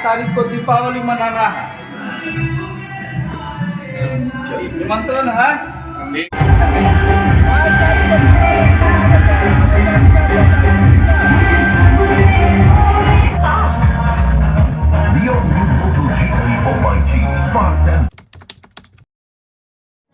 तारीख को दीपावली मनाना है। निमंत्रण है।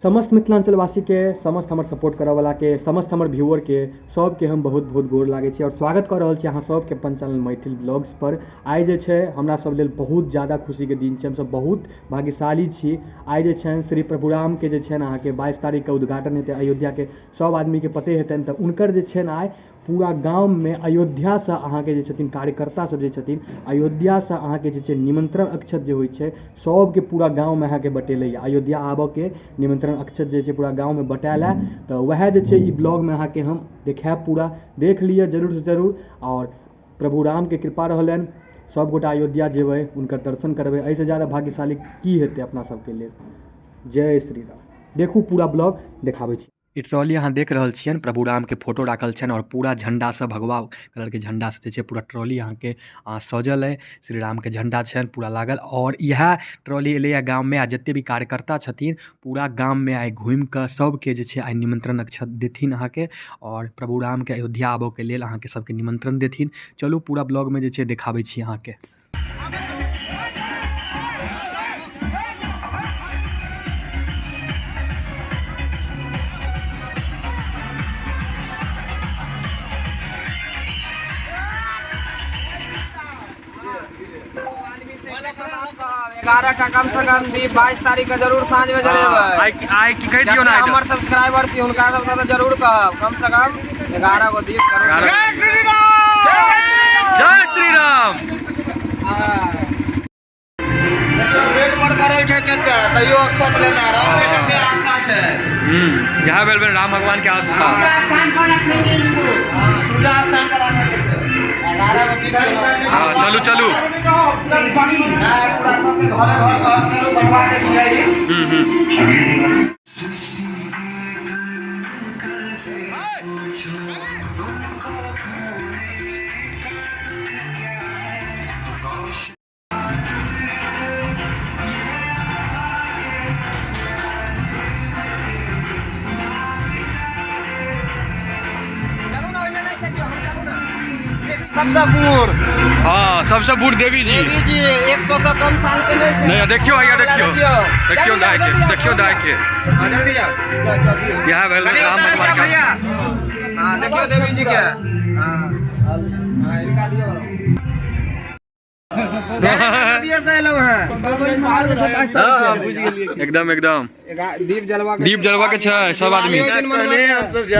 समस्त मिथिलांचलवासी के, समस्त हमर सपोर्ट करे वाला के, समस्त हमर व्यूअर के सबके हम बहुत बहुत गोर लागै छी और स्वागत कर रहल छी अहाँ सबके अपन चैनल मैथिल ब्लॉग्स पर। आइ जे छै हमरा सब लेल बहुत ज़्यादा खुशी के दिन छै, हम सब बहुत भाग्यशाली छी। आइ जे छै श्री प्रभुराम के जे छै अहाँ के 22 तारीख के उद्घाटन हेतै अयोध्या के, सब आदमी के पते हेतै। तऽ उनकर जे छै आइ पूरा गाँव में अयोध्या से अहाँ के जे छथिन कार्यकर्ता सब जे छथिन अयोध्या से अहाँ के जे छै निमंत्रण अक्षत जे होइ छै सब के पूरा गाँव में अहाँ के बटेलै अयोध्या आबऽ के निमंत्रण अक्षत जे छै पूरा गाँव में बटायल है। तो वह जे छै ई ब्लॉग में अहाँ के हम देखायब, पूरा देख लिअ जरूर से जरूर। और प्रभु राम के कृपा रहलन, सब गोटा अयोध्या जेबै, उनकर दर्शन करबै, ऐसे ज़्यादा भाग्यशाली की हेतै अपना सबके लेल। जय श्री राम। देखू पूरा ब्लॉग देखाबै छी। ई ट्रॉली अहाँ देख रहल छियन, प्रभु राम के फोटो राखल छन और पूरा झंडा से भगवा कलर के झंडा से जे पूरा ट्रॉली अहाँ के सजल है। श्री राम के झंडा छन पूरा लागल और यह ट्रॉली एले गाँव में आ जते भी कार्यकर्ता छथिन पूरा गाँव में आइ घूम के सबके जे छै आइ निमंत्रण अक्षत देथिन अहाँ के और प्रभु राम के अयोध्या आबऽ के लेल अहाँ के सबके निमंत्रण देथिन। चलू पूरा ब्लॉग में जे छै देखाबै छी अहाँ के। कम से कम 22 तारीख के जरूर साँझ में जरेबै। आई की कह दियो ना हमर सब्सक्राइबर छी उनका सबसे तो जरूर कहब, कम से कम 11 गो दीप जरूर। जय श्री राम। पेट पर करल छै चचा तैयो अक्षत लेना राम के कते आस्था छै। यहाँ बेल राम भगवान के आस्था। पूजा स्थान पर राखल छै। चलू चलू। पूरा सबके घरे घर करू बनवा दे छियै। सबसे बूढ़, हाँ सबसे बूढ़ देवी जी 100 से कम साल के नहीं। देखियो भैया देखियो दाई के जल्दी जाओ। यह भेल राम भगवान भैया हां देखियो देवी जी के। हां इनका दियो दिया से लो है। एकदम एकदम दीप जलवा के छै सब आदमी।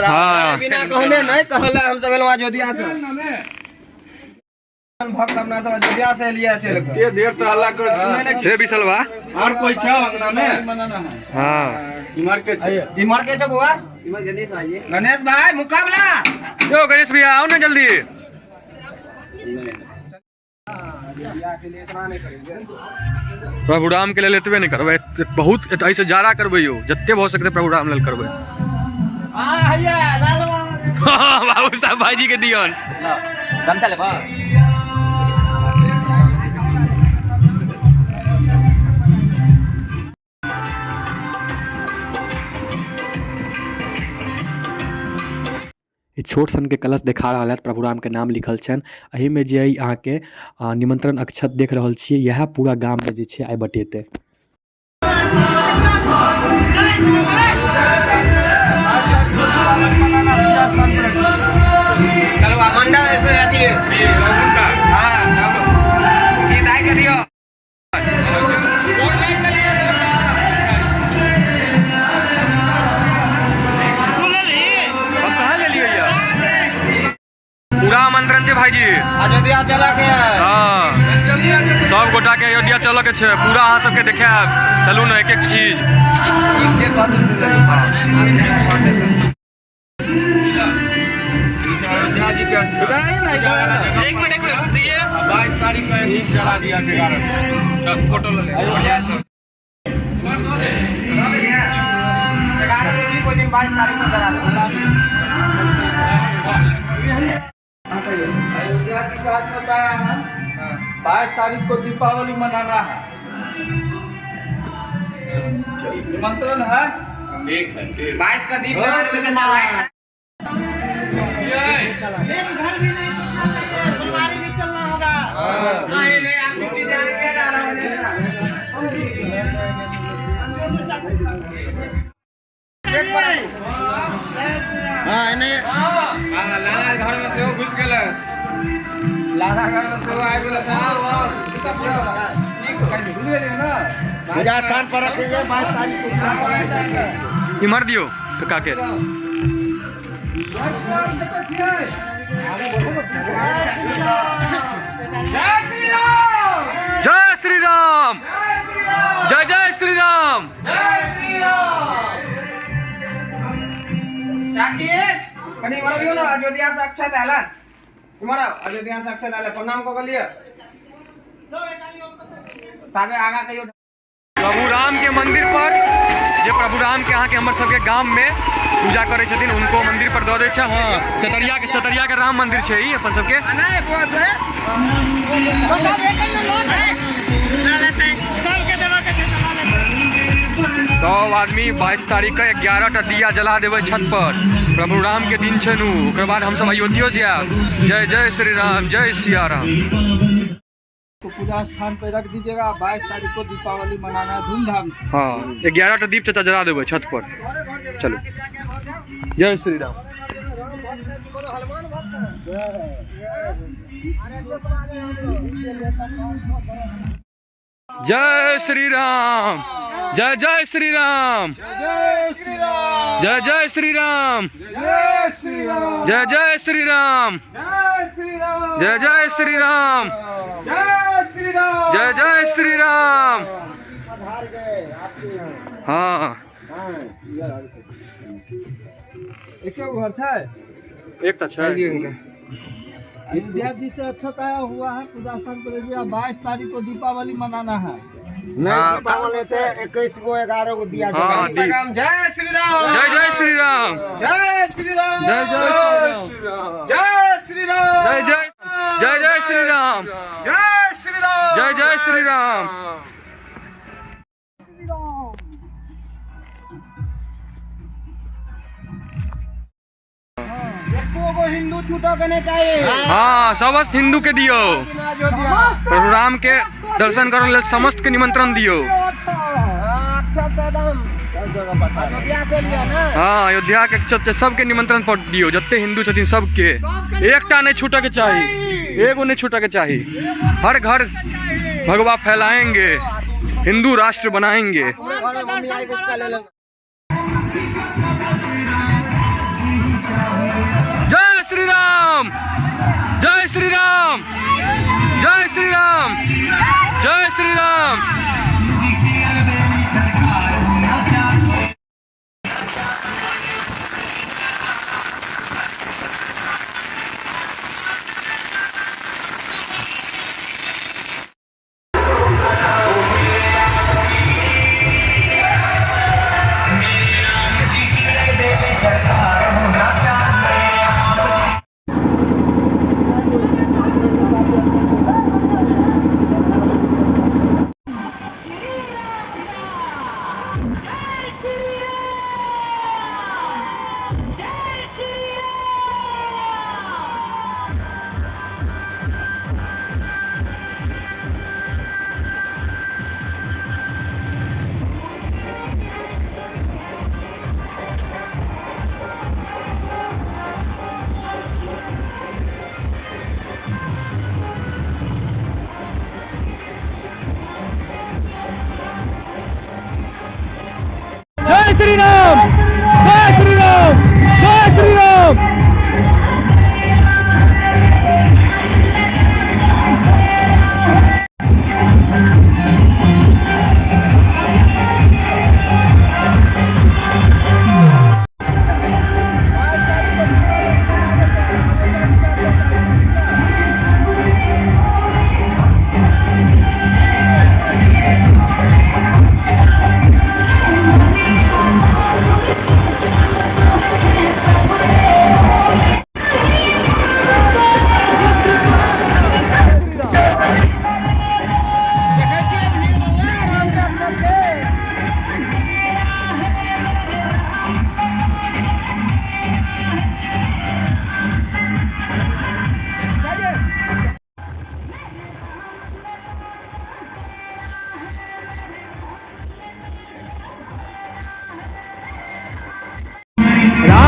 हां बिना कहने नहीं कहले हम सब एलवा अयोध्या से भक्त अपना तो अयोध्या से लिया चल के देर से हल्ला कर सुनै नै छै। हे बिसलवा और कोई छै अंगना में? हां इमर के छै बुआ इमर गणेश भाई मुकाबला। जो गणेश भैया आओ ना जल्दी। प्रभु राम के लेल एतबे नहीं करबै, बहुत ऐसे जारा करबै यो जत्ते भ सकते प्रभु राम लेल करबै। हां भैया लालवा बाबू साहब भाईजी के दियन गमछा लेबा। छोट सन के कलश देखा रहा है, प्रभु राम के नाम लिखल छन। एही में जे अहाँ के निमंत्रण अक्षत देख रहल छियै यह पूरा गांव में जे छै आइ बटेतै। चलो मंडल ऐसे अथी हां ये दाई के दियो। पूरा आमंत्रण छै भाईजी अयोध्या चला के। हाँ सब गोटा के अयोध्या चल के छै, पूरा अहाँ सबके देखायब। चलू ना एक एक चीज अयोध्या जी के एक मिनट दिए 22 तारीख को एक जला दिया 11 फोटो ले बढ़िया से। कोई दिन 22 तारीख को करा दो। अयोध्या की बात बताया है। 22 तारीख को दीपावली मनाना है। निमंत्रण है। ठीक है, ठीक। 22 का दीप जला देवे के चलाएंगे। घर भी नहीं तुम्हारी भी चलना होगा। नहीं नहीं, आप ड्यूटी जाएंगे 11 बजे। हाँ नहीं लाला घर में से घुस गेल। लाला घर में से आबि गेल था। भूल गेलिए ना। पूजा स्थान पर रखेंगे 22 तारीख को। इमर दियो तो काके जय श्री राम, जय जय श्री राम। चाची कनी बड़ियो ना अयोध्या से अक्षत आला। तुम्हारा अयोध्या से अक्षत आला प्रणाम को गलिए। ताबे आगा कहियो। प्रभु राम के मंदिर पर जे प्रभु राम के यहाँ के हमर सबके गांव में पूजा करे छथिन उनको मंदिर पर दऽ दै छै। हाँ, चतरिया के राम मंदिर छै ई अपन सबके। सब आदमी 22 तारीख के 11टा दिया जला देवे छत पर। प्रभु राम के दिन छै नु। ओकर बाद हम सब अयोध्या जायब। जय जय श्री राम, जय सिया राम। तो पूजा स्थान पे रख दीजिएगा। 22 तारीख को दीपावली मनाना है धूमधाम से। हाँ, 11टा दीप चाचा जला देवे छत पर। चलो, जय श्री राम। जय श्री राम, जय जय श्री राम, जय श्री राम, जय जय श्री राम, जय श्री राम, जय जय श्री राम, जय श्री राम, जय जय श्री राम, जय श्री राम, जय जय श्री राम। हाँ, एक घर छै। एक तो छै। अयोध्या जी से अच्छा तय हुआ है। पूजा स्थान पर 22 तारीख को दीपावली मनाना है। नहीं दीपावली थे 21 को 11 को दिया हाँ, जाएगा। जय श्री राम, जय जय श्री राम, जय श्री राम, जय जय श्री राम, जय श्री राम, जय जय जय जय श्री राम, जय श्री राम, जय जय श्री राम। को हिंदू छूटा करने चाहिए। हाँ, समस्त हिंदू के दियो। प्रभु राम के दर्शन करने लेल समस्त के निमंत्रण दियो। हाँ, अयोध्या के सबके निमंत्रण पर दियो। जत्ते हिंदू छथिन सबके। एकटा नहीं छूटे के चाहिए, एगो नहीं छूटे के चाहिए। हर घर भगवा फैलाएंगे, हिंदू राष्ट्र बनाएंगे। जय श्री राम, जय श्री राम, जय श्री राम, जय श्री राम। जय श्री राम, जय श्री राम, जय श्री राम।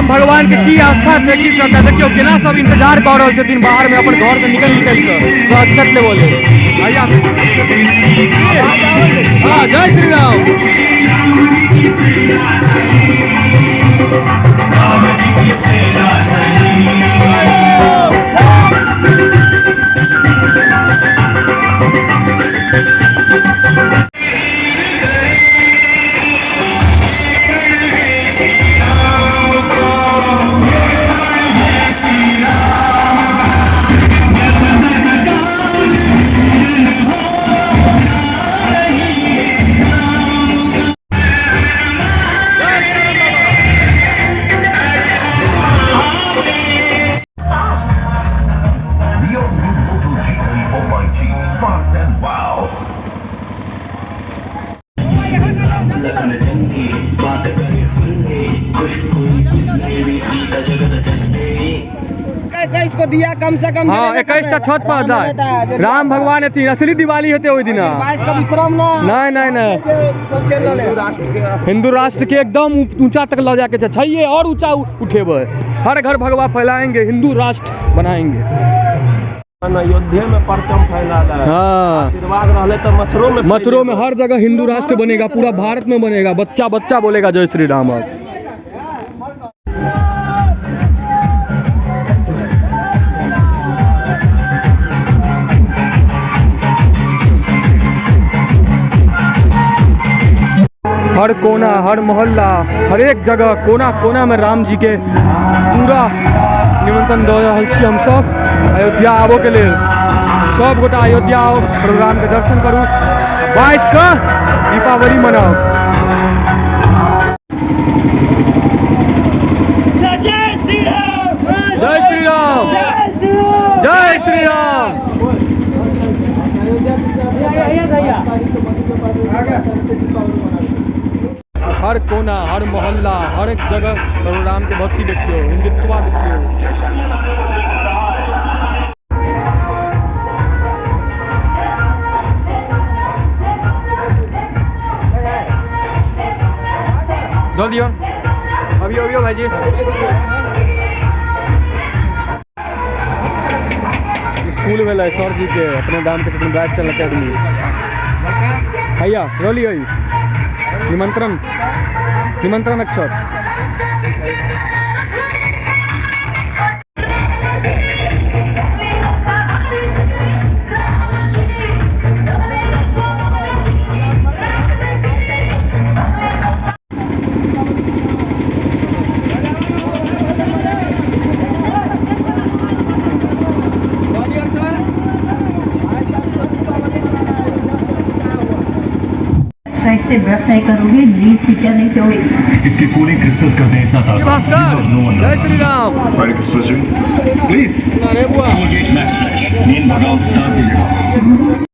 राम भगवान के की आस्था छै की करता देखियो केना सब इंतजार कर रहल छथिन बाहर में अपन घर से निकल के स्वागत ले बोले भैया हाँ जय श्री राम इसको दिया कम से कम हाँ 21टा छत पर जाए राम भगवान अथी असली दिवाली हेते ओहि दिन बाईस का विश्राम ना नहीं सब चल रहा हिंदू राष्ट्र के एकदम ऊंचा तक ले जाके चाहिए और ऊंचा उठेबे हर घर भगवा फैलाएंगे हिंदू राष्ट्र बनाएंगे अयोध्या में परचम फैला रहा है। हाँ आशीर्वाद रहले तो मथुरा में हर जगह हिंदू राष्ट्र बनेगा पूरा भारत में बनेगा बच्चा बच्चा बोलेगा जय श्री राम हर कोना हर मोहल्ला हर एक जगह कोना कोना में राम जी के पूरा निमंत्रण दे रहल छी हम सब अयोध्या आबो के लेल सब गोटा अयोध्या आओ प्रोग्राम के दर्शन करू 22 का दीपावली मनाओ जय श्री राम जय श्री राम हर कोना हर मोहल्ला हर एक जगह राम के भक्ति देखियो हिंदुत्व देखियो दो दियो अभी भाई जी स्कूल में सर जी के अपने दाम के छथिन बैठ चल अकेडमी भैया रोली निमंत्रण अक्षर साइड से ब्रश नहीं करोगे नींद खींचा नहीं चाहिए इसके कूलिंग क्रिस्टल्स करते हैं इतना ताज़ा जय श्री राम प्लीज अरे बुआ कोलगेट मैक्स फ्रेश नींद भगाओ ताज़गी जगाओ